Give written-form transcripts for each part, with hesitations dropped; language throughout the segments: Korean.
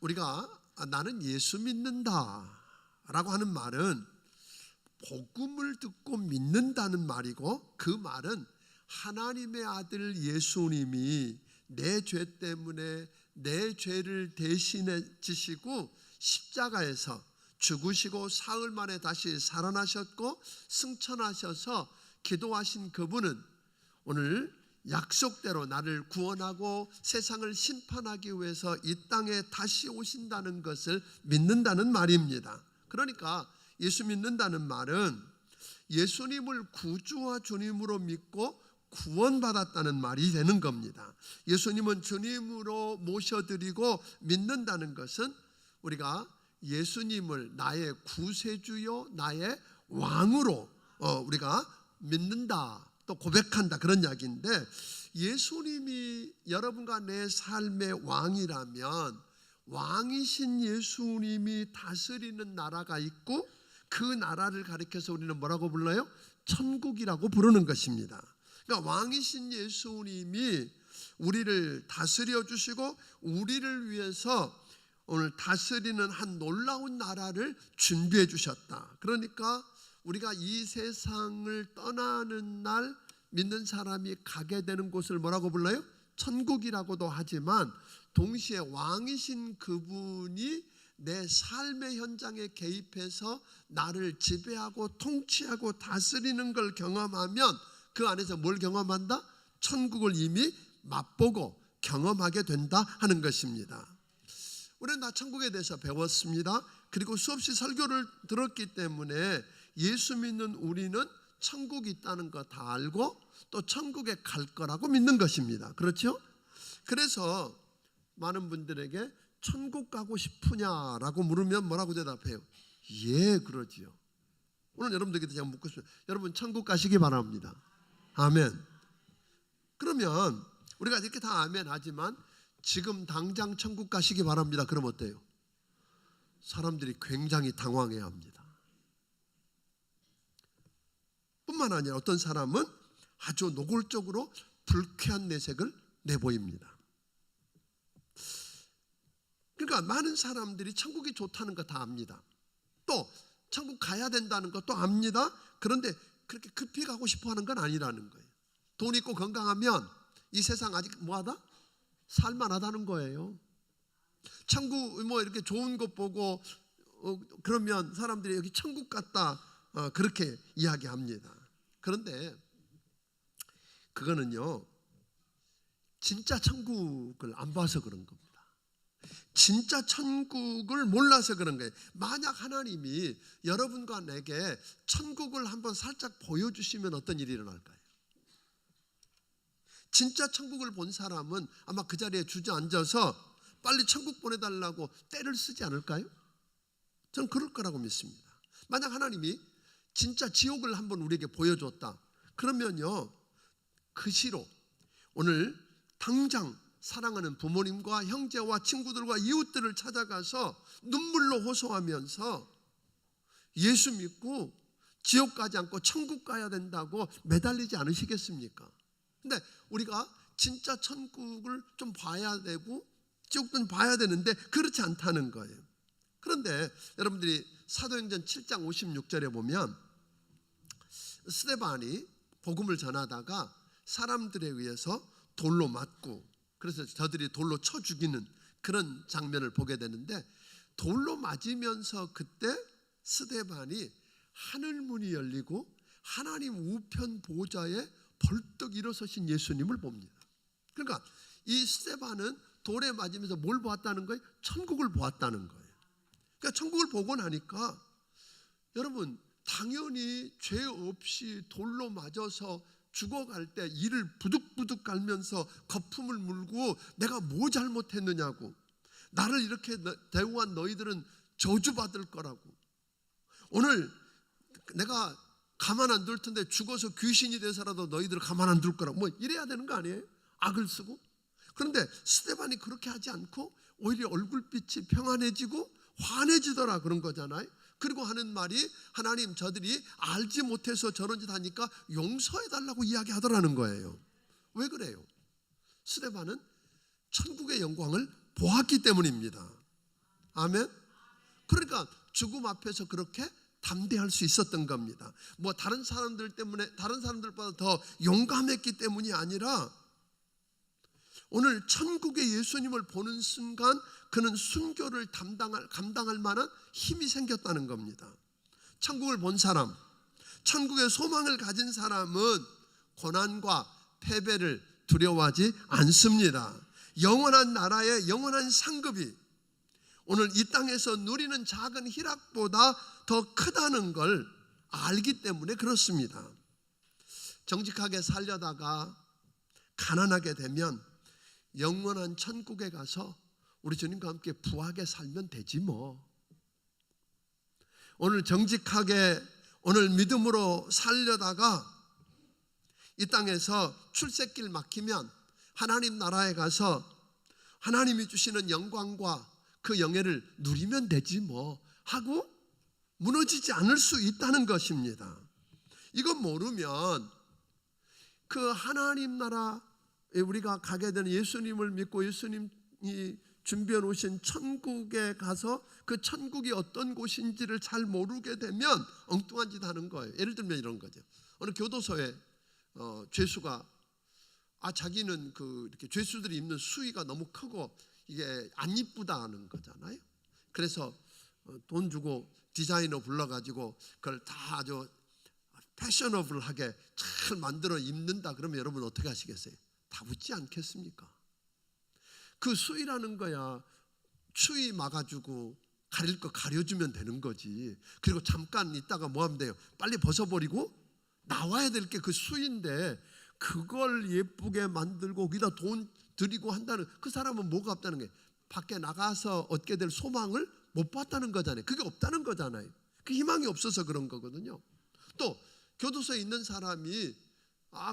우리가 나는 예수 믿는다 라고 하는 말은 복음을 듣고 믿는다는 말이고, 그 말은 하나님의 아들 예수님이 내 죄 때문에 내 죄를 대신해 지시고 십자가에서 죽으시고 사흘 만에 다시 살아나셨고 승천하셔서 기도하신 그분은 오늘 약속대로 나를 구원하고 세상을 심판하기 위해서 이 땅에 다시 오신다는 것을 믿는다는 말입니다. 그러니까 예수 믿는다는 말은 예수님을 구주와 주님으로 믿고 구원받았다는 말이 되는 겁니다. 예수님은 주님으로 모셔드리고 믿는다는 것은 우리가 예수님을 나의 구세주요 나의 왕으로 우리가 믿는다, 또 고백한다, 그런 이야기인데, 예수님이 여러분과 내 삶의 왕이라면 왕이신 예수님이 다스리는 나라가 있고, 그 나라를 가리켜서 우리는 뭐라고 불러요? 천국이라고 부르는 것입니다. 그러니까 왕이신 예수님이 우리를 다스려 주시고 우리를 위해서 오늘 다스리는 한 놀라운 나라를 준비해 주셨다. 그러니까 우리가 이 세상을 떠나는 날 믿는 사람이 가게 되는 곳을 뭐라고 불러요? 천국이라고도 하지만, 동시에 왕이신 그분이 내 삶의 현장에 개입해서 나를 지배하고 통치하고 다스리는 걸 경험하면 그 안에서 뭘 경험한다? 천국을 이미 맛보고 경험하게 된다 하는 것입니다. 우리는 다 천국에 대해서 배웠습니다. 그리고 수없이 설교를 들었기 때문에 예수 믿는 우리는 천국이 있다는 거 다 알고 또 천국에 갈 거라고 믿는 것입니다. 그렇죠? 그래서 많은 분들에게 천국 가고 싶으냐라고 물으면 뭐라고 대답해요? 예, 그러지요. 오늘 여러분들에게 제가 묻고 싶어요. 여러분 천국 가시기 바랍니다. 아멘. 그러면 우리가 이렇게 다 아멘 하지만 지금 당장 천국 가시기 바랍니다. 그럼 어때요? 사람들이 굉장히 당황해야 합니다. 뿐만 아니라 어떤 사람은 아주 노골적으로 불쾌한 내색을 내보입니다. 그러니까 많은 사람들이 천국이 좋다는 거 다 압니다. 또 천국 가야 된다는 것도 압니다. 그런데 그렇게 급히 가고 싶어 하는 건 아니라는 거예요. 돈 있고 건강하면 이 세상 아직 뭐하다? 살만하다는 거예요. 천국 뭐 이렇게 좋은 것 보고 그러면 사람들이 여기 천국 같다 그렇게 이야기합니다. 그런데 그거는요, 진짜 천국을 안 봐서 그런 겁니다. 진짜 천국을 몰라서 그런 거예요. 만약 하나님이 여러분과 내게 천국을 한번 살짝 보여주시면 어떤 일이 일어날까요? 진짜 천국을 본 사람은 아마 그 자리에 주저앉아서 빨리 천국 보내달라고 떼를 쓰지 않을까요? 저는 그럴 거라고 믿습니다. 만약 하나님이 진짜 지옥을 한번 우리에게 보여줬다 그러면요, 그 시로 오늘 당장 사랑하는 부모님과 형제와 친구들과 이웃들을 찾아가서 눈물로 호소하면서 예수 믿고 지옥 가지 않고 천국 가야 된다고 매달리지 않으시겠습니까? 근데 우리가 진짜 천국을 좀 봐야 되고 지옥도 봐야 되는데 그렇지 않다는 거예요. 그런데 여러분들이 사도행전 7장 56절에 보면 스데반이 복음을 전하다가 사람들에 의해서 돌로 맞고, 그래서 저들이 돌로 쳐 죽이는 그런 장면을 보게 되는데, 돌로 맞으면서 그때 스데반이 하늘문이 열리고 하나님 우편 보좌에 벌떡 일어서신 예수님을 봅니다. 그러니까 이 스데반은 돌에 맞으면서 뭘 보았다는 거예요? 천국을 보았다는 거예요. 그러니까 천국을 보고 나니까 여러분 당연히 죄 없이 돌로 맞아서 죽어갈 때 이를 부득부득 갈면서 거품을 물고 내가 뭐 잘못했느냐고, 나를 이렇게 대우한 너희들은 저주받을 거라고, 오늘 내가 가만 안 둘 텐데 죽어서 귀신이 돼서라도 너희들을 가만 안 둘 거라고, 뭐 이래야 되는 거 아니에요? 악을 쓰고. 그런데 스데반이 그렇게 하지 않고 오히려 얼굴빛이 평안해지고 환해지더라 그런 거잖아요. 그리고 하는 말이 하나님 저들이 알지 못해서 저런 짓 하니까 용서해달라고 이야기하더라는 거예요. 왜 그래요? 스데반은 천국의 영광을 보았기 때문입니다. 아멘. 그러니까 죽음 앞에서 그렇게 담대할 수 있었던 겁니다. 뭐 다른 사람들 때문에, 다른 사람들보다 더 용감했기 때문이 아니라 오늘 천국의 예수님을 보는 순간 그는 순교를 감당할 만한 힘이 생겼다는 겁니다. 천국을 본 사람, 천국의 소망을 가진 사람은 고난과 패배를 두려워하지 않습니다. 영원한 나라의 영원한 상급이 오늘 이 땅에서 누리는 작은 희락보다 더 크다는 걸 알기 때문에 그렇습니다. 정직하게 살려다가 가난하게 되면 영원한 천국에 가서 우리 주님과 함께 부하게 살면 되지 뭐. 오늘 정직하게 오늘 믿음으로 살려다가 이 땅에서 출세길 막히면 하나님 나라에 가서 하나님이 주시는 영광과 그 영예를 누리면 되지 뭐 하고 무너지지 않을 수 있다는 것입니다. 이건 모르면 그 하나님 나라에 우리가 가게 되는 예수님을 믿고 예수님이 준비해 놓으신 천국에 가서 그 천국이 어떤 곳인지를 잘 모르게 되면 엉뚱한 짓 하는 거예요. 예를 들면 이런 거죠. 어느 교도소에 죄수가 자기는 이렇게 죄수들이 입는 수의가 너무 크고 이게 안 이쁘다는 거잖아요. 그래서 돈 주고 디자이너 불러가지고 그걸 다 아주 패셔너블하게 잘 만들어 입는다. 그러면 여러분 어떻게 하시겠어요? 다 웃지 않겠습니까? 그 수의라는 거야 추위 막아주고 가릴 거 가려주면 되는 거지. 그리고 잠깐 있다가 뭐 하면 돼요? 빨리 벗어버리고 나와야 될 게 그 수의인데 그걸 예쁘게 만들고 거기다 돈 드리고 한다는, 그 사람은 뭐가 없다는 거예요? 밖에 나가서 얻게 될 소망을 못 봤다는 거잖아요. 그게 없다는 거잖아요. 그 희망이 없어서 그런 거거든요. 또 교도소에 있는 사람이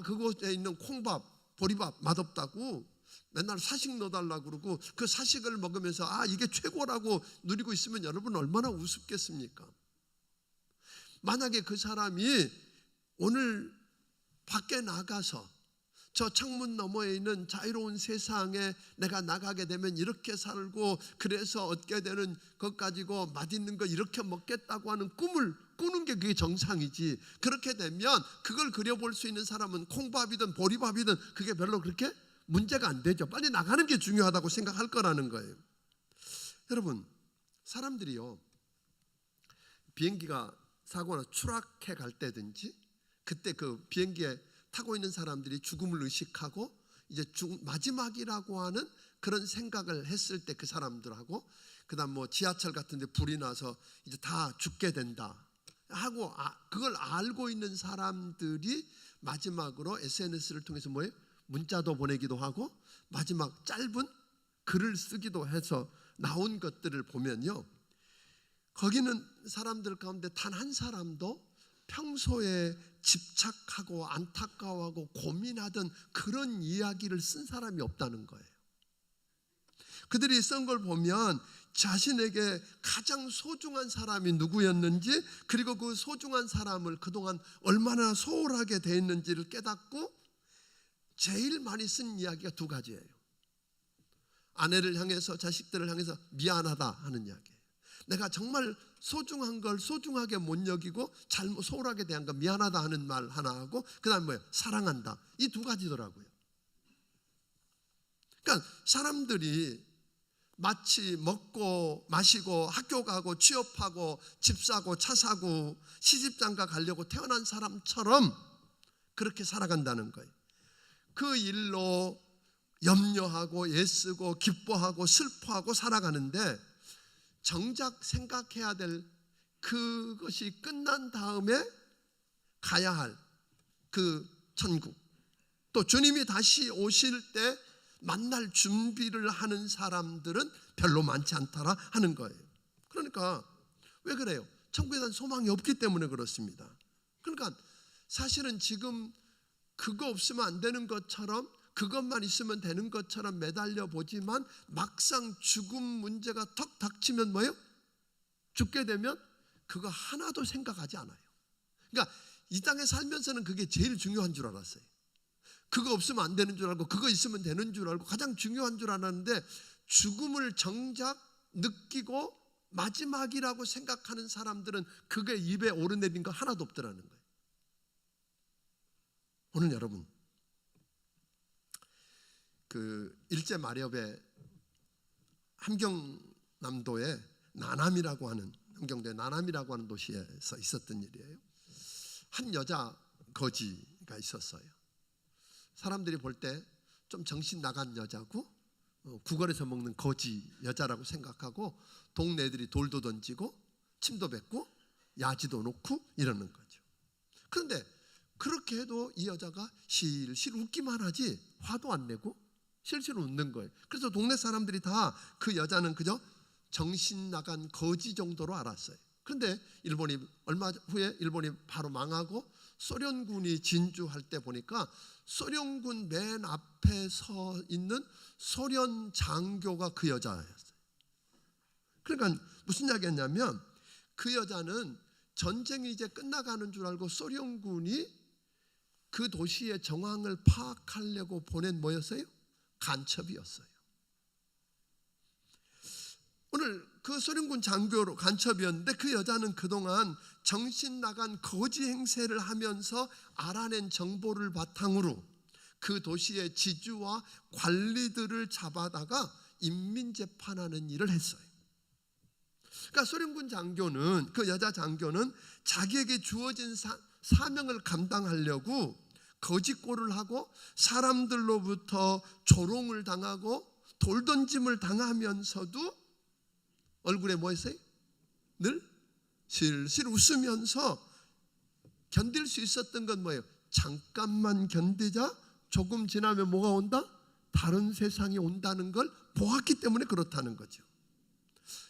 그곳에 있는 콩밥, 보리밥 맛없다고 맨날 사식 넣어달라고 그러고 그 사식을 먹으면서 이게 최고라고 누리고 있으면 여러분 얼마나 우습겠습니까? 만약에 그 사람이 오늘 밖에 나가서 저 창문 너머에 있는 자유로운 세상에 내가 나가게 되면 이렇게 살고 그래서 얻게 되는 것 가지고 맛있는 거 이렇게 먹겠다고 하는 꿈을 꾸는 게 그게 정상이지, 그렇게 되면 그걸 그려볼 수 있는 사람은 콩밥이든 보리밥이든 그게 별로 그렇게 문제가 안 되죠. 빨리 나가는 게 중요하다고 생각할 거라는 거예요. 여러분, 사람들이요, 비행기가 사고나 추락해 갈 때든지 그때 그 비행기에 타고 있는 사람들이 죽음을 의식하고 이제 마지막이라고 하는 그런 생각을 했을 때 그 사람들하고, 그다음 뭐 지하철 같은 데 불이 나서 이제 다 죽게 된다 하고 그걸 알고 있는 사람들이 마지막으로 SNS를 통해서 뭐예요? 문자도 보내기도 하고 마지막 짧은 글을 쓰기도 해서 나온 것들을 보면요, 거기는 사람들 가운데 단 한 사람도 평소에 집착하고 안타까워하고 고민하던 그런 이야기를 쓴 사람이 없다는 거예요. 그들이 쓴 걸 보면 자신에게 가장 소중한 사람이 누구였는지, 그리고 그 소중한 사람을 그동안 얼마나 소홀하게 대했는지를 깨닫고 제일 많이 쓴 이야기가 두 가지예요. 아내를 향해서, 자식들을 향해서 미안하다 하는 이야기예요. 내가 정말 소중한 걸 소중하게 못 여기고 잘못 소홀하게 대한 거 미안하다 하는 말 하나 하고, 그 다음 뭐예요? 사랑한다. 이 두 가지더라고요. 그러니까 사람들이 마치 먹고 마시고 학교 가고 취업하고 집 사고 차 사고 시집장가 가려고 태어난 사람처럼 그렇게 살아간다는 거예요. 그 일로 염려하고 애쓰고 기뻐하고 슬퍼하고 살아가는데, 정작 생각해야 될 그것이 끝난 다음에 가야 할 그 천국, 또 주님이 다시 오실 때 만날 준비를 하는 사람들은 별로 많지 않더라 하는 거예요. 그러니까 왜 그래요? 천국에 대한 소망이 없기 때문에 그렇습니다. 그러니까 사실은 지금 그거 없으면 안 되는 것처럼, 그것만 있으면 되는 것처럼 매달려 보지만 막상 죽음 문제가 턱 닥치면 뭐예요? 죽게 되면 그거 하나도 생각하지 않아요. 그러니까 이 땅에 살면서는 그게 제일 중요한 줄 알았어요. 그거 없으면 안 되는 줄 알고 그거 있으면 되는 줄 알고 가장 중요한 줄 알았는데, 죽음을 정작 느끼고 마지막이라고 생각하는 사람들은 그게 입에 오르내린 거 하나도 없더라는 거예요. 오늘 여러분, 그 일제 마렵에 함경남도에 나남이라고 하는, 함경도에 나남이라고 하는 도시에서 있었던 일이에요. 한 여자 거지가 있었어요. 사람들이 볼 때 좀 정신 나간 여자고 구걸에서 먹는 거지 여자라고 생각하고 동네 애들이 돌도 던지고 침도 뱉고 야지도 놓고 이러는 거죠. 그런데 그렇게 해도 이 여자가 실실 웃기만 하지 화도 안 내고 실실 웃는 거예요. 그래서 동네 사람들이 다 그 여자는 그저 정신 나간 거지 정도로 알았어요. 그런데 일본이 얼마 후에 일본이 바로 망하고 소련군이 진주할 때 보니까 소련군 맨 앞에 서 있는 소련 장교가 그 여자였어요. 그러니까 무슨 이야기였냐면 그 여자는 전쟁이 이제 끝나가는 줄 알고 소련군이 그 도시의 정황을 파악하려고 보낸 뭐였어요? 간첩이었어요. 오늘 그 소련군 장교로 간첩이었는데 그 여자는 그동안 정신 나간 거지 행세를 하면서 알아낸 정보를 바탕으로 그 도시의 지주와 관리들을 잡아다가 인민재판하는 일을 했어요. 그러니까 소련군 장교는, 그 여자 장교는 자기에게 주어진 사명을 감당하려고 거짓골을 하고 사람들로부터 조롱을 당하고 돌던짐을 당하면서도 얼굴에 뭐 했어요? 늘 실실 웃으면서 견딜 수 있었던 건 뭐예요? 잠깐만 견디자 조금 지나면 뭐가 온다? 다른 세상이 온다는 걸 보았기 때문에 그렇다는 거죠.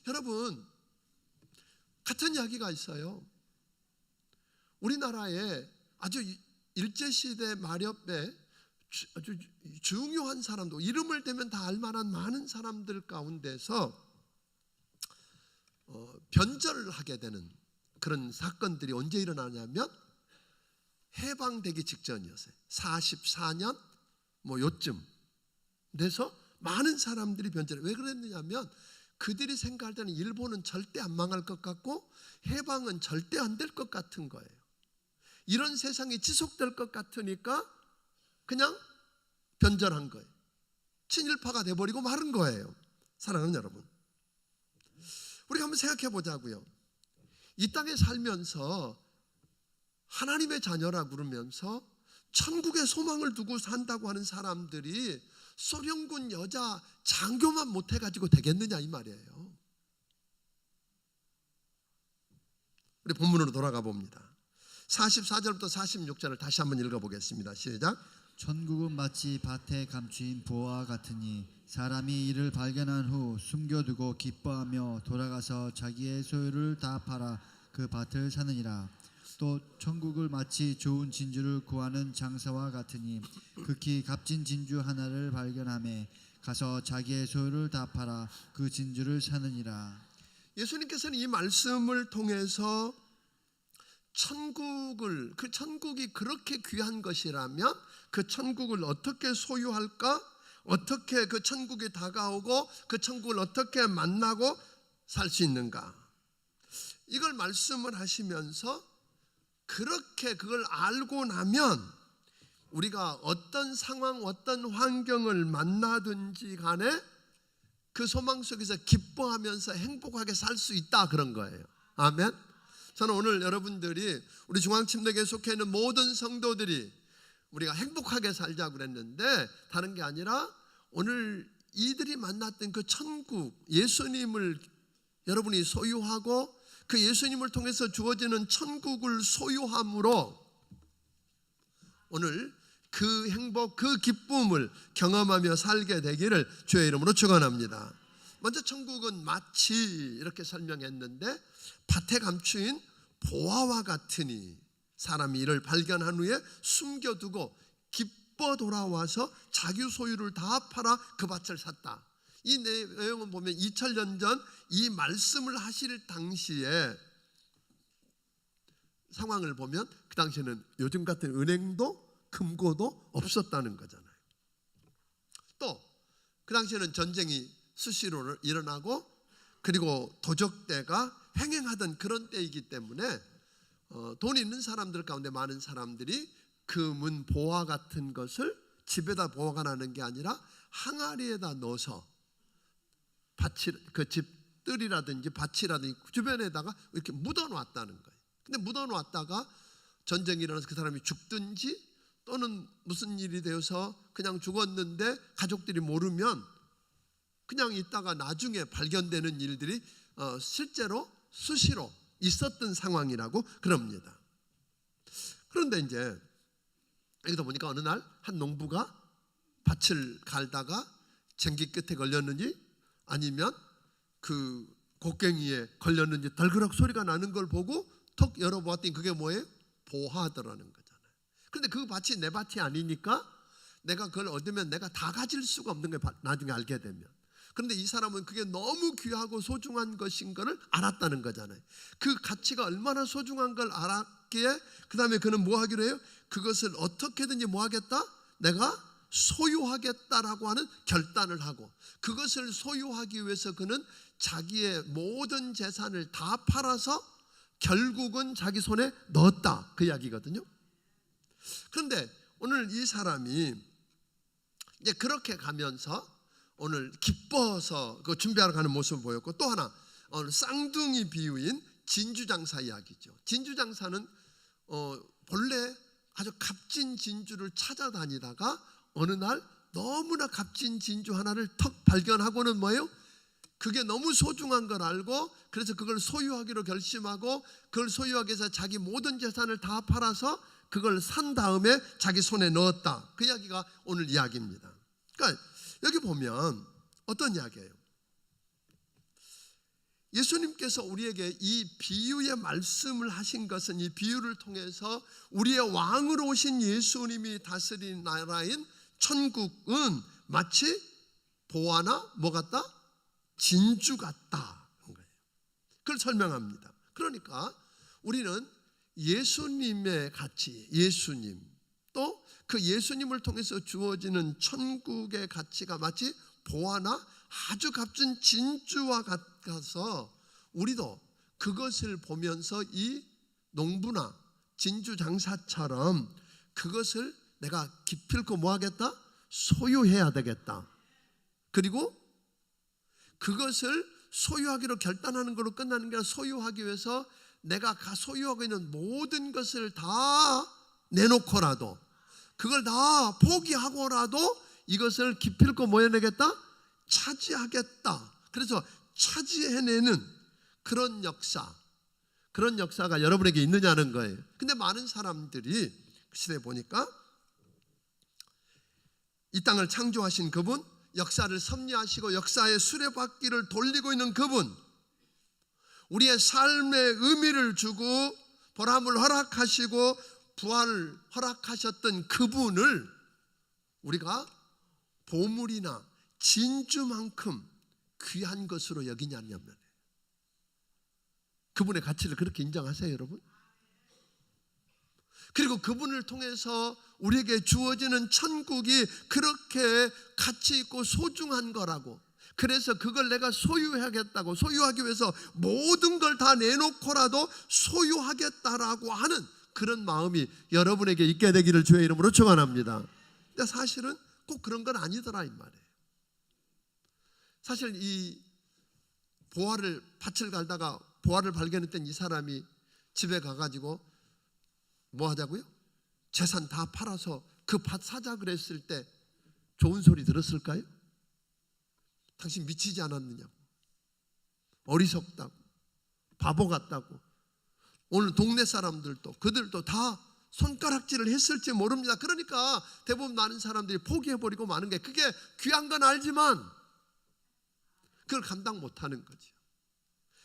여러분, 같은 이야기가 있어요. 우리나라에 아주 일제시대 마렵에 아주 중요한 사람도, 이름을 대면 다 알만한 많은 사람들 가운데서 변절을 하게 되는 그런 사건들이 언제 일어나냐면 해방되기 직전이었어요. 44년 뭐 요쯤 돼서 많은 사람들이 변절을. 왜 그랬느냐면 그들이 생각할 때는 일본은 절대 안 망할 것 같고 해방은 절대 안 될 것 같은 거예요. 이런 세상이 지속될 것 같으니까 그냥 변절한 거예요. 친일파가 돼버리고 마른 거예요. 사랑하는 여러분, 우리가 한번 생각해 보자고요. 이 땅에 살면서 하나님의 자녀라 그러면서 천국의 소망을 두고 산다고 하는 사람들이 소련군 여자 장교만 못해가지고 되겠느냐 이 말이에요. 우리 본문으로 돌아가 봅니다. 44절부터 46절을 다시 한번 읽어보겠습니다. 시작. 천국은 마치 밭에 감추인 보화와 같으니 사람이 이를 발견한 후 숨겨두고 기뻐하며 돌아가서 자기의 소유를 다 팔아 그 밭을 사느니라. 또 천국을 마치 좋은 진주를 구하는 장사와 같으니 극히 값진 진주 하나를 발견하며 가서 자기의 소유를 다 팔아 그 진주를 사느니라. 예수님께서는 이 말씀을 통해서 천국을, 그 천국이 그렇게 귀한 것이라면 그 천국을 어떻게 소유할까? 어떻게 그 천국이 다가오고 그 천국을 어떻게 만나고 살 수 있는가? 이걸 말씀을 하시면서 그렇게 그걸 알고 나면 우리가 어떤 상황, 어떤 환경을 만나든지 간에 그 소망 속에서 기뻐하면서 행복하게 살 수 있다, 그런 거예요. 아멘. 저는 오늘 여러분들이, 우리 중앙침례교에 속해 있는 모든 성도들이 우리가 행복하게 살자고 그랬는데 다른 게 아니라 오늘 이들이 만났던 그 천국, 예수님을 여러분이 소유하고 그 예수님을 통해서 주어지는 천국을 소유함으로 오늘 그 행복, 그 기쁨을 경험하며 살게 되기를 주의 이름으로 축원합니다. 먼저 천국은 마치 이렇게 설명했는데 밭에 감추인 보화와 같으니 사람이 이를 발견한 후에 숨겨두고 기뻐 돌아와서 자기 소유를 다 팔아 그 밭을 샀다. 이 내용은 보면 2000년 전 이 말씀을 하실 당시에 상황을 보면 그 당시에는 요즘 같은 은행도 금고도 없었다는 거잖아요. 또 그 당시에는 전쟁이 수시로 일어나고 그리고 도적대가 횡행하던 그런 때이기 때문에 돈 있는 사람들 가운데 많은 사람들이 금은 보화 같은 것을 집에다 보관하는 게 아니라 항아리에다 넣어서 그 집들이라든지 밭이라든지 주변에다가 이렇게 묻어놨다는 거예요. 근데 묻어놨다가 전쟁이 일어나서 그 사람이 죽든지 또는 무슨 일이 되어서 그냥 죽었는데 가족들이 모르면 그냥 있다가 나중에 발견되는 일들이 실제로 수시로 있었던 상황이라고 그럽니다. 그런데 이제 여기다 보니까 어느 날 한 농부가 밭을 갈다가 쟁기 끝에 걸렸는지 아니면 그 곡괭이에 걸렸는지 덜그럭 소리가 나는 걸 보고 턱 열어보았더니 그게 뭐예요? 보화더라는 거잖아요. 그런데 그 밭이 내 밭이 아니니까 내가 그걸 얻으면 내가 다 가질 수가 없는 걸 나중에 알게 되면. 그런데 이 사람은 그게 너무 귀하고 소중한 것인 것을 알았다는 거잖아요. 그 가치가 얼마나 소중한 걸 알았기에 그 다음에 그는 뭐 하기로 해요? 그것을 어떻게든지 뭐 하겠다? 내가 소유하겠다라고 하는 결단을 하고, 그것을 소유하기 위해서 그는 자기의 모든 재산을 다 팔아서 결국은 자기 손에 넣었다, 그 이야기거든요. 그런데 오늘 이 사람이 이제 그렇게 가면서 오늘 기뻐서 그 준비하러 가는 모습을 보였고, 또 하나 오늘 쌍둥이 비유인 진주장사 이야기죠. 진주장사는 본래 아주 값진 진주를 찾아다니다가 어느 날 너무나 값진 진주 하나를 턱 발견하고는 뭐예요? 그게 너무 소중한 걸 알고 그래서 그걸 소유하기로 결심하고 그걸 소유하기 위해서 자기 모든 재산을 다 팔아서 그걸 산 다음에 자기 손에 넣었다. 그 이야기가 오늘 이야기입니다. 그러니까 여기 보면 어떤 이야기예요? 예수님께서 우리에게 이 비유의 말씀을 하신 것은, 이 비유를 통해서 우리의 왕으로 오신 예수님이 다스린 나라인 천국은 마치 보화나 뭐 같다? 진주 같다. 그걸 설명합니다. 그러니까 우리는 예수님의 가치, 예수님, 또 그 예수님을 통해서 주어지는 천국의 가치가 마치 보화나 아주 값진 진주와 같아서 우리도 그것을 보면서 이 농부나 진주 장사처럼 그것을 내가 기필코 뭐 하겠다? 소유해야 되겠다. 그리고 그것을 소유하기로 결단하는 걸로 끝나는 게 아니라 소유하기 위해서 내가 소유하고 있는 모든 것을 다 내놓고라도, 그걸 다 포기하고라도 이것을 기필코 뭐 해내겠다? 차지하겠다. 그래서 차지해내는 그런 역사가 여러분에게 있느냐는 거예요. 근데 많은 사람들이 그 시대에 보니까 이 땅을 창조하신 그분, 역사를 섭리하시고 역사의 수레바퀴를 돌리고 있는 그분, 우리의 삶의 의미를 주고 보람을 허락하시고 부활을 허락하셨던 그분을 우리가 보물이나 진주만큼 귀한 것으로 여기냐는 말이에요. 그분의 가치를 그렇게 인정하세요, 여러분? 그리고 그분을 통해서 우리에게 주어지는 천국이 그렇게 가치 있고 소중한 거라고, 그래서 그걸 내가 소유하겠다고, 소유하기 위해서 모든 걸 다 내놓고라도 소유하겠다라고 하는 그런 마음이 여러분에게 있게 되기를 주의 이름으로 축원합니다. 근데 사실은 꼭 그런 건 아니더라 이 말이에요. 사실 이 밭을 갈다가 보화를 발견했던 이 사람이 집에 가가지고 뭐 하자고요? 재산 다 팔아서 그 밭 사자 그랬을 때 좋은 소리 들었을까요? 당신 미치지 않았느냐고, 어리석다고, 바보 같다고. 오늘 동네 사람들도 그들도 다 손가락질을 했을지 모릅니다. 그러니까 대부분 많은 사람들이 포기해버리고 마는 게, 그게 귀한 건 알지만 그걸 감당 못하는 거죠.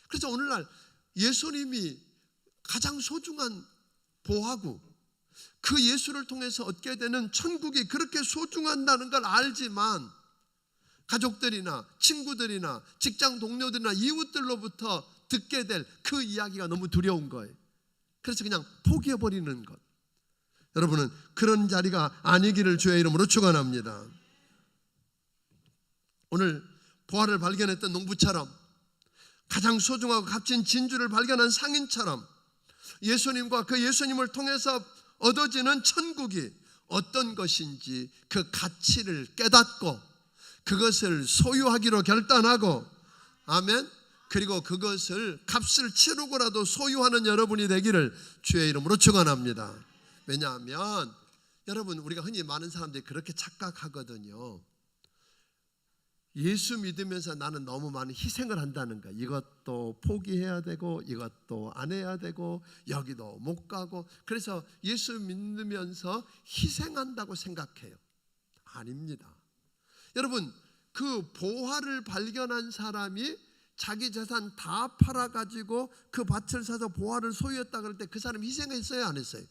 그래서 오늘날 예수님이 가장 소중한 보화고 그 예수를 통해서 얻게 되는 천국이 그렇게 소중하다는 걸 알지만 가족들이나 친구들이나 직장 동료들이나 이웃들로부터 듣게 될 그 이야기가 너무 두려운 거예요. 그래서 그냥 포기해버리는 것. 여러분은 그런 자리가 아니기를 주의 이름으로 축원합니다. 오늘 보화를 발견했던 농부처럼 가장 소중하고 값진 진주를 발견한 상인처럼 예수님과 그 예수님을 통해서 얻어지는 천국이 어떤 것인지 그 가치를 깨닫고 그것을 소유하기로 결단하고, 아멘, 그리고 그것을 값을 치르고라도 소유하는 여러분이 되기를 주의 이름으로 축원합니다. 왜냐하면 여러분, 우리가 흔히 많은 사람들이 그렇게 착각하거든요. 예수 믿으면서 나는 너무 많은 희생을 한다는 거야. 이것도 포기해야 되고 이것도 안 해야 되고 여기도 못 가고, 그래서 예수 믿으면서 희생한다고 생각해요. 아닙니다. 여러분, 그 보화를 발견한 사람이 자기 재산 다 팔아가지고 그 밭을 사서 보화를 소유했다 그럴 때 그 사람이 희생했어요, 안 했어요?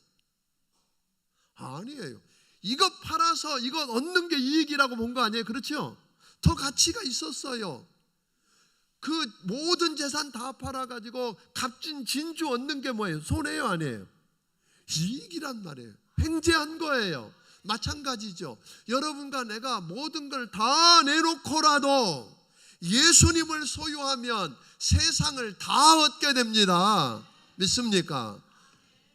아니에요. 이거 팔아서 이거 얻는 게 이익이라고 본 거 아니에요? 그렇죠? 더 가치가 있었어요. 그 모든 재산 다 팔아가지고 값진 진주 얻는 게 뭐예요? 손해요, 아니에요? 이익이란 말이에요. 횡재한 거예요. 마찬가지죠. 여러분과 내가 모든 걸 다 내놓고라도 예수님을 소유하면 세상을 다 얻게 됩니다. 믿습니까?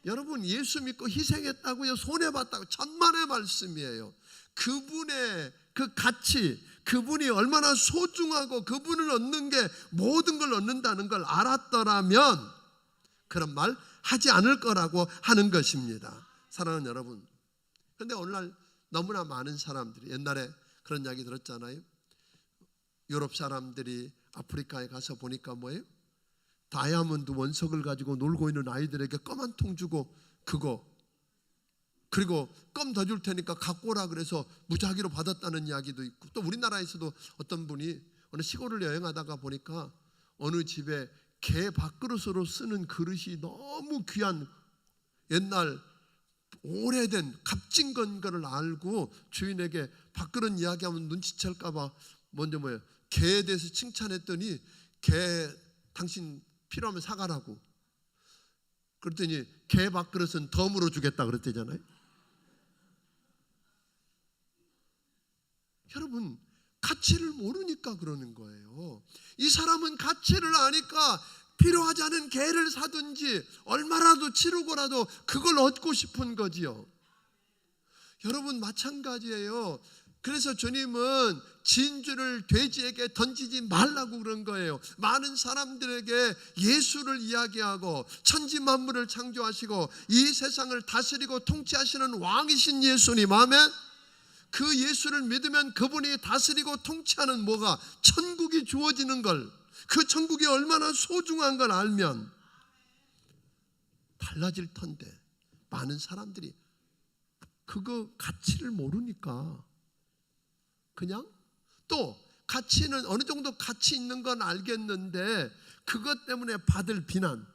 여러분, 예수 믿고 희생했다고요? 손해봤다고? 천만의 말씀이에요. 그분의 그 가치, 그분이 얼마나 소중하고 그분을 얻는 게 모든 걸 얻는다는 걸 알았더라면 그런 말 하지 않을 거라고 하는 것입니다. 사랑하는 여러분, 그런데 오늘날 너무나 많은 사람들이, 옛날에 그런 이야기 들었잖아요. 유럽 사람들이 아프리카에 가서 보니까 뭐예요? 다이아몬드 원석을 가지고 놀고 있는 아이들에게 껌 한 통 주고 그거, 그리고 껌 더 줄 테니까 갖고 오라 그래서 무작위로 받았다는 이야기도 있고, 또 우리나라에서도 어떤 분이 어느 시골을 여행하다가 보니까 어느 집에 개 밥그릇으로 쓰는 그릇이 너무 귀한 옛날 오래된 값진 건가를 알고 주인에게 밥그릇 이야기하면 눈치챌까 봐 먼저 뭐예요? 개에 대해서 칭찬했더니 개 당신 필요하면 사가라고. 그랬더니 개 밥그릇은 덤으로 주겠다 그랬대잖아요. 여러분, 가치를 모르니까 그러는 거예요. 이 사람은 가치를 아니까 필요하지 않은 개를 사든지 얼마라도 치르고라도 그걸 얻고 싶은 거지요. 여러분, 마찬가지예요. 그래서 주님은 진주를 돼지에게 던지지 말라고 그런 거예요. 많은 사람들에게 예수를 이야기하고 천지 만물을 창조하시고 이 세상을 다스리고 통치하시는 왕이신 예수님, 아멘. 그 예수를 믿으면 그분이 다스리고 통치하는 뭐가 천국이 주어지는 걸, 그 천국이 얼마나 소중한 걸 알면 달라질 텐데 많은 사람들이 그거 가치를 모르니까 그냥, 또 가치는 어느 정도 가치 있는 건 알겠는데 그것 때문에 받을 비난,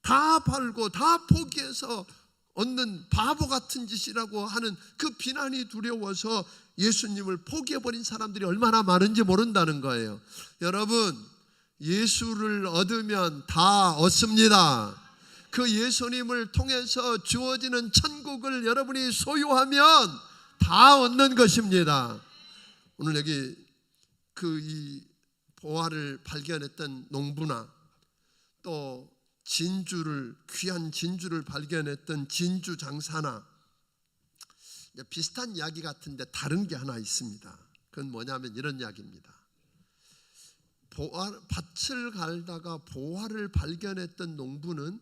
다 팔고 다 포기해서 얻는 바보 같은 짓이라고 하는 그 비난이 두려워서 예수님을 포기해버린 사람들이 얼마나 많은지 모른다는 거예요. 여러분, 예수를 얻으면 다 얻습니다. 그 예수님을 통해서 주어지는 천국을 여러분이 소유하면 다 얻는 것입니다. 오늘 여기 이 보화를 발견했던 농부나 또 귀한 진주를 발견했던 진주 장사나 비슷한 이야기 같은데 다른 게 하나 있습니다. 그건 뭐냐면 이런 이야기입니다. 밭을 갈다가 보화를 발견했던 농부는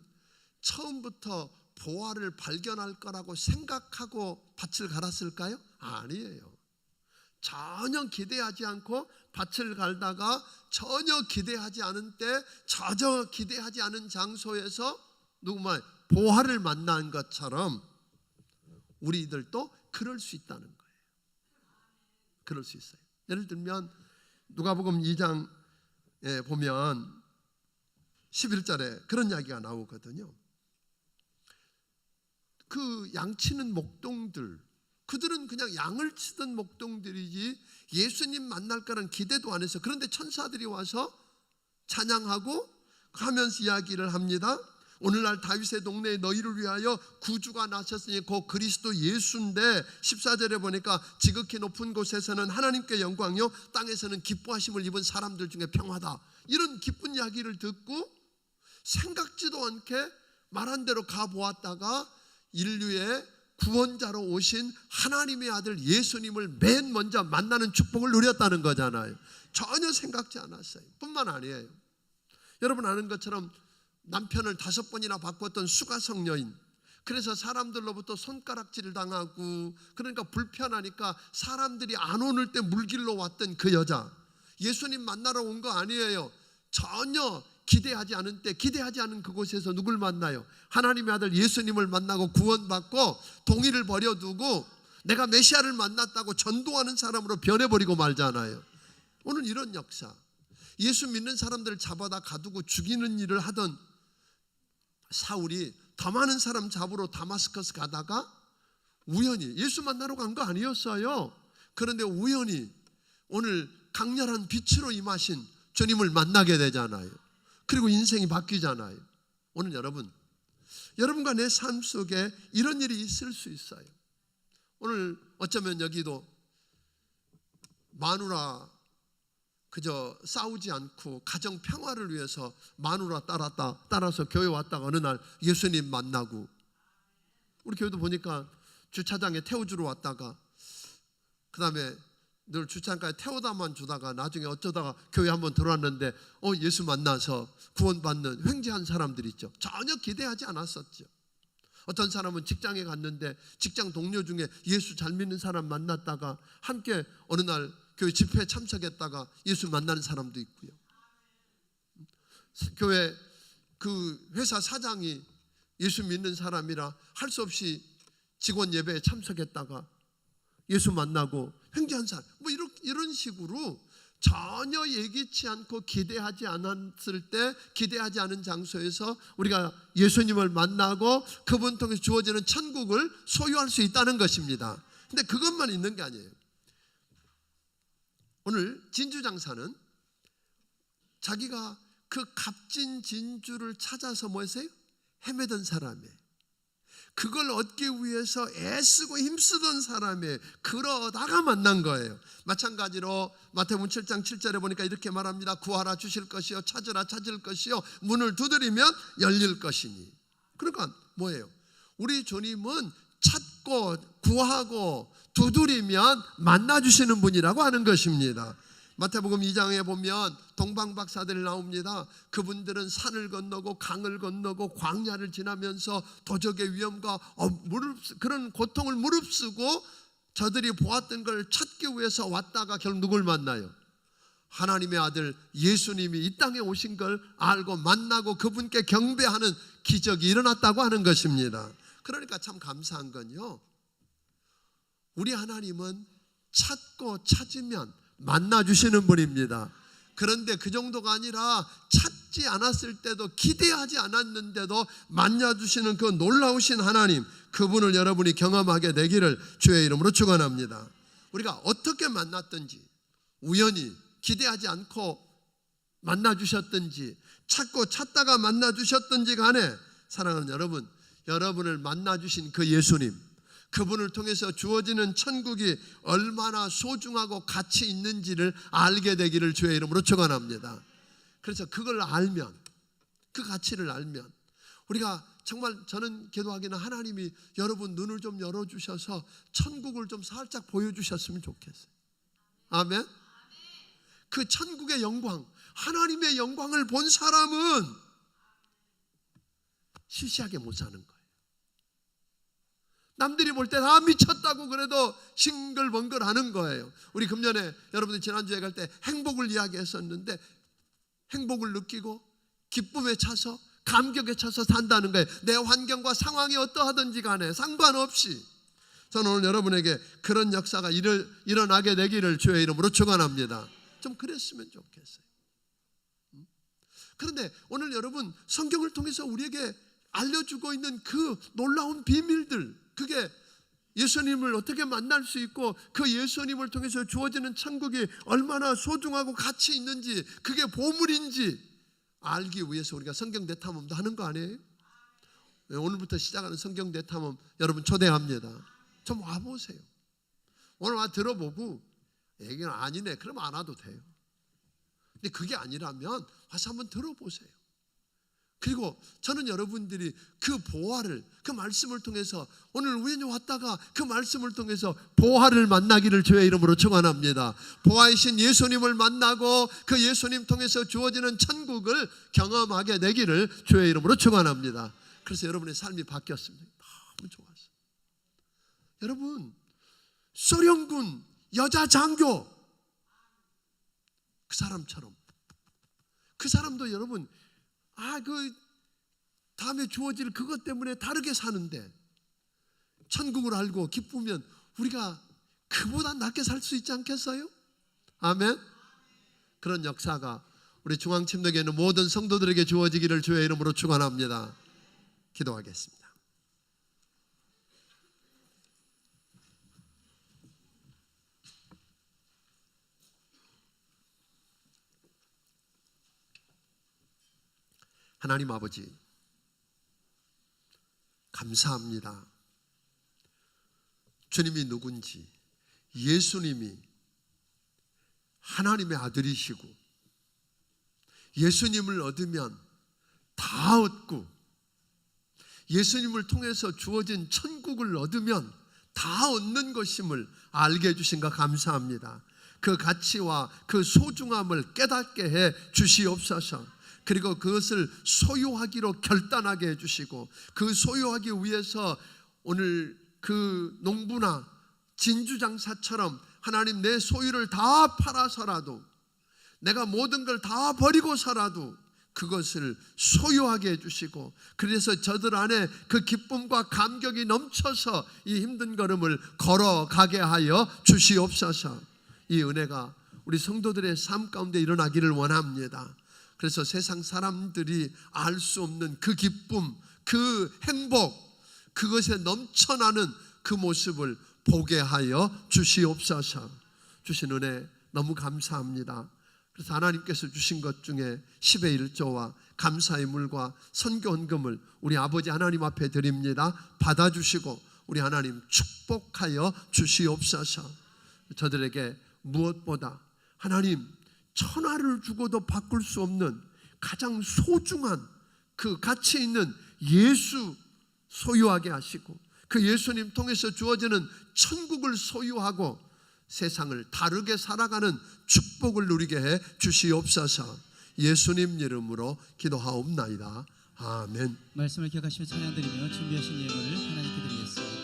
처음부터 보화를 발견할 거라고 생각하고 밭을 갈았을까요? 아니에요. 전혀 기대하지 않고 밭을 갈다가 전혀 기대하지 않은 때, 전혀 기대하지 않은 장소에서 누구만 보화를 만난 것처럼 우리들도 그럴 수 있다는 거예요. 그럴 수 있어요. 예를 들면 누가복음 2장에 보면 11절에 그런 이야기가 나오거든요. 그 양치는 목동들, 그들은 그냥 양을 치던 목동들이지 예수님 만날 거란 기대도 안 했어. 그런데 천사들이 와서 찬양하고 하면서 이야기를 합니다. 오늘날 다윗의 동네에 너희를 위하여 구주가 나셨으니 곧 그리스도 예수인데 14절에 보니까 지극히 높은 곳에서는 하나님께 영광이요 땅에서는 기뻐하심을 입은 사람들 중에 평화다. 이런 기쁜 이야기를 듣고 생각지도 않게 말한 대로 가보았다가 인류의 구원자로 오신 하나님의 아들 예수님을 맨 먼저 만나는 축복을 누렸다는 거잖아요. 전혀 생각지 않았어요. 뿐만 아니에요. 여러분 아는 것처럼 남편을 5번이나 바꿨던 수가성 여인, 그래서 사람들로부터 손가락질 당하고 그러니까 불편하니까 사람들이 안 오는 때 물길로 왔던 그 여자, 예수님 만나러 온 거 아니에요. 전혀 기대하지 않은 때, 기대하지 않은 그곳에서 누굴 만나요? 하나님의 아들 예수님을 만나고 구원받고 동의를 버려두고 내가 메시아를 만났다고 전도하는 사람으로 변해버리고 말잖아요. 오늘 이런 역사, 예수 믿는 사람들을 잡아다 가두고 죽이는 일을 하던 사울이 더 많은 사람 잡으러 다마스커스 가다가 우연히 예수 만나러 간 거 아니었어요. 그런데 우연히 오늘 강렬한 빛으로 임하신 주님을 만나게 되잖아요. 그리고 인생이 바뀌잖아요. 오늘 여러분과 내 삶 속에 이런 일이 있을 수 있어요. 오늘 어쩌면 여기도 마누라 그저 싸우지 않고 가정 평화를 위해서 마누라 따라서 교회 왔다가 어느 날 예수님 만나고, 우리 교회도 보니까 주차장에 태워주러 왔다가 그 다음에 늘 주차장까지 태워다만 주다가 나중에 어쩌다가 교회 한번 들어왔는데 예수 만나서 구원받는 횡재한 사람들 있죠. 전혀 기대하지 않았었죠. 어떤 사람은 직장에 갔는데 직장 동료 중에 예수 잘 믿는 사람 만났다가 함께 어느 날 교회 집회에 참석했다가 예수 만나는 사람도 있고요. 교회 그 회사 사장이 예수 믿는 사람이라 할 수 없이 직원 예배에 참석했다가 예수 만나고 횡재한 사람, 뭐 이런 식으로 전혀 예기치 않고 기대하지 않았을 때, 기대하지 않은 장소에서 우리가 예수님을 만나고 그분 통해서 주어지는 천국을 소유할 수 있다는 것입니다. 근데 그것만 있는 게 아니에요. 오늘 진주장사는 자기가 그 값진 진주를 찾아서 뭐였어요? 헤매던 사람이에요. 그걸 얻기 위해서 애쓰고 힘쓰던 사람이에요. 그러다가 만난 거예요. 마찬가지로 마태복음 7장 7절에 보니까 이렇게 말합니다. 구하라 주실 것이요, 찾으라 찾을 것이요, 문을 두드리면 열릴 것이니. 그러니까 뭐예요? 우리 주님은 찾고 구하고 두드리면 만나주시는 분이라고 하는 것입니다. 마태복음 2장에 보면 동방박사들이 나옵니다. 그분들은 산을 건너고 강을 건너고 광야를 지나면서 도적의 위험과 그런 고통을 무릅쓰고 저들이 보았던 걸 찾기 위해서 왔다가 결국 누굴 만나요? 하나님의 아들 예수님이 이 땅에 오신 걸 알고 만나고 그분께 경배하는 기적이 일어났다고 하는 것입니다. 그러니까 참 감사한 건요, 우리 하나님은 찾고 찾으면 만나주시는 분입니다. 그런데 그 정도가 아니라 찾지 않았을 때도, 기대하지 않았는데도 만나주시는 그 놀라우신 하나님, 그분을 여러분이 경험하게 되기를 주의 이름으로 축원합니다. 우리가 어떻게 만났든지, 우연히 기대하지 않고 만나주셨든지, 찾고 찾다가 만나주셨든지 간에 사랑하는 여러분, 여러분을 만나주신 그 예수님, 그분을 통해서 주어지는 천국이 얼마나 소중하고 가치 있는지를 알게 되기를 주의 이름으로 축원합니다. 그래서 그걸 알면, 그 가치를 알면 우리가 정말, 저는 기도하기는 하나님이 여러분 눈을 좀 열어주셔서 천국을 좀 살짝 보여주셨으면 좋겠어요. 아멘. 그 천국의 영광, 하나님의 영광을 본 사람은 시시하게 못 사는 거예요. 남들이 볼 때 다 미쳤다고 그래도 싱글벙글 하는 거예요. 우리 금년에 여러분들 지난주에 갈 때 행복을 이야기했었는데, 행복을 느끼고 기쁨에 차서 감격에 차서 산다는 거예요. 내 환경과 상황이 어떠하든지 간에 상관없이. 저는 오늘 여러분에게 그런 역사가 일어나게 되기를 주의 이름으로 축원합니다. 좀 그랬으면 좋겠어요. 그런데 오늘 여러분, 성경을 통해서 우리에게 알려주고 있는 그 놀라운 비밀들, 그게 예수님을 어떻게 만날 수 있고 그 예수님을 통해서 주어지는 천국이 얼마나 소중하고 가치 있는지, 그게 보물인지 알기 위해서 우리가 성경 대탐험도 하는 거 아니에요? 오늘부터 시작하는 성경 대탐험 여러분 초대합니다. 좀 와보세요. 오늘 와 들어보고 얘기는 아니네 그러면 안 와도 돼요. 근데 그게 아니라면 와서 한번 들어보세요. 그리고 저는 여러분들이 그 보화를, 그 말씀을 통해서 오늘 우연히 왔다가 그 말씀을 통해서 보화를 만나기를 주의 이름으로 축원합니다. 보화이신 예수님을 만나고 그 예수님 통해서 주어지는 천국을 경험하게 되기를 주의 이름으로 축원합니다. 그래서 여러분의 삶이 바뀌었습니다. 너무 좋았어요. 여러분, 소련군 여자 장교 그 사람처럼, 그 사람도 여러분 그 다음에 주어질 그것 때문에 다르게 사는데 천국을 알고 기쁘면 우리가 그보다 낫게 살 수 있지 않겠어요? 아멘. 그런 역사가 우리 중앙침례교회 있는 모든 성도들에게 주어지기를 주의 이름으로 축원합니다. 기도하겠습니다. 하나님 아버지, 감사합니다. 주님이 누군지, 예수님이 하나님의 아들이시고 예수님을 얻으면 다 얻고 예수님을 통해서 주어진 천국을 얻으면 다 얻는 것임을 알게 해주신 것 감사합니다. 그 가치와 그 소중함을 깨닫게 해 주시옵소서. 그리고 그것을 소유하기로 결단하게 해주시고 그 소유하기 위해서 오늘 그 농부나 진주장사처럼 하나님 내 소유를 다 팔아서라도 내가 모든 걸 다 버리고서라도 그것을 소유하게 해주시고 그래서 저들 안에 그 기쁨과 감격이 넘쳐서 이 힘든 걸음을 걸어가게 하여 주시옵소서. 이 은혜가 우리 성도들의 삶 가운데 일어나기를 원합니다. 그래서 세상 사람들이 알 수 없는 그 기쁨, 그 행복, 그것에 넘쳐나는 그 모습을 보게 하여 주시옵소서. 주신 은혜 너무 감사합니다. 그래서 하나님께서 주신 것 중에 10의 1조와 감사의 물과 선교 헌금을 우리 아버지 하나님 앞에 드립니다. 받아주시고 우리 하나님 축복하여 주시옵소서. 저들에게 무엇보다 하나님 천하를 주고도 바꿀 수 없는 가장 소중한 그 가치 있는 예수 소유하게 하시고 그 예수님 통해서 주어지는 천국을 소유하고 세상을 다르게 살아가는 축복을 누리게 해 주시옵소서. 예수님 이름으로 기도하옵나이다. 아멘. 말씀을 기억하시며 찬양드리며 준비하신 예물을 하나님께 드리겠습니다.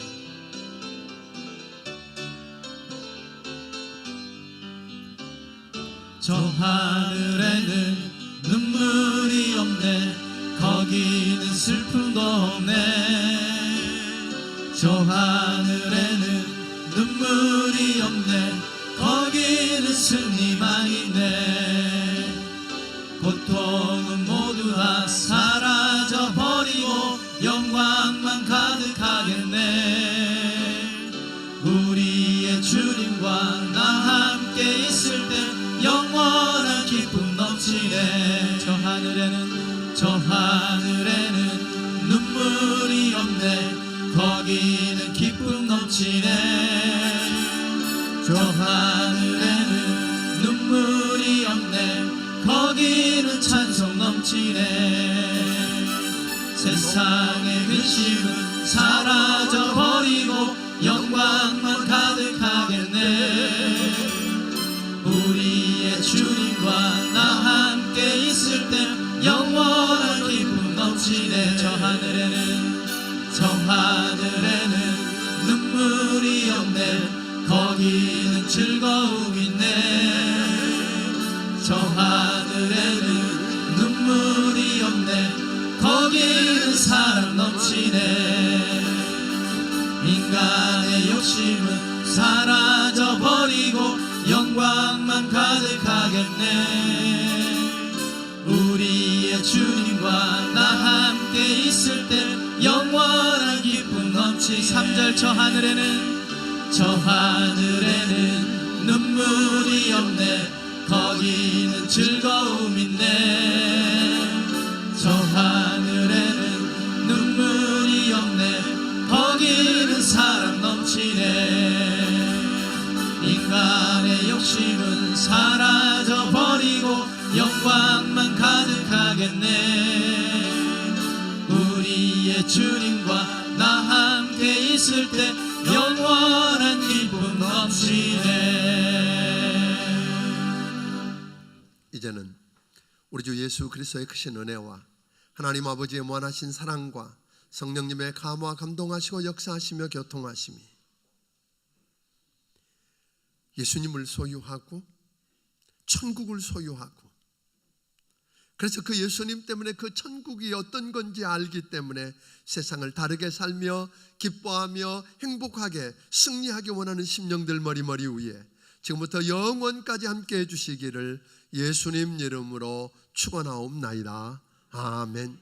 저 하늘에는 눈물이 없네 거기는 슬픔도 없네 저 하늘에는 눈물이 없네 거기는 승리만 있네 고통은 모두 다 사라져버리고 영광만 가득하겠네 우리의 주님과 나 함께 있을 때 영원한 기쁨 넘치네 저 하늘에는 눈물이 없네 거기는 기쁨 넘치네 저 하늘에는 눈물이 없네 거기는 찬송 넘치네 세상의 근심은 사라져버리고 영광만 가득하겠네 우리의 주님과 나 함께 있을 때 영원한 기쁨 넘치네 저 하늘에는 눈물이 없네 거기는 즐거움 있네 저 하늘에는 눈물이 없네 거기는 사랑 넘치네 인간의 욕심은 사라져버리고 영광만 가득하겠네 우리의 주님과 나 함께 있을 때 영원한 기쁨 넘치 3절 저 하늘에는 눈물이 없네 거기는 즐거움 있네 저 하늘에는 눈물이 영광만 가득하겠네. 우리의 주님과 나 함께 있을 때 영원한 기쁨 넘치네. 이제는 우리 주 예수 그리스도의 크신 은혜와 하나님 아버지의 무한하신 사랑과 성령님의 감화 감동하시고 역사하시며 교통하심이 예수님을 소유하고 천국을 소유하고 그래서 그 예수님 때문에 그 천국이 어떤 건지 알기 때문에 세상을 다르게 살며 기뻐하며 행복하게 승리하기 원하는 심령들 머리머리 위에 지금부터 영원까지 함께 해주시기를 예수님 이름으로 축원하옵나이다. 아멘.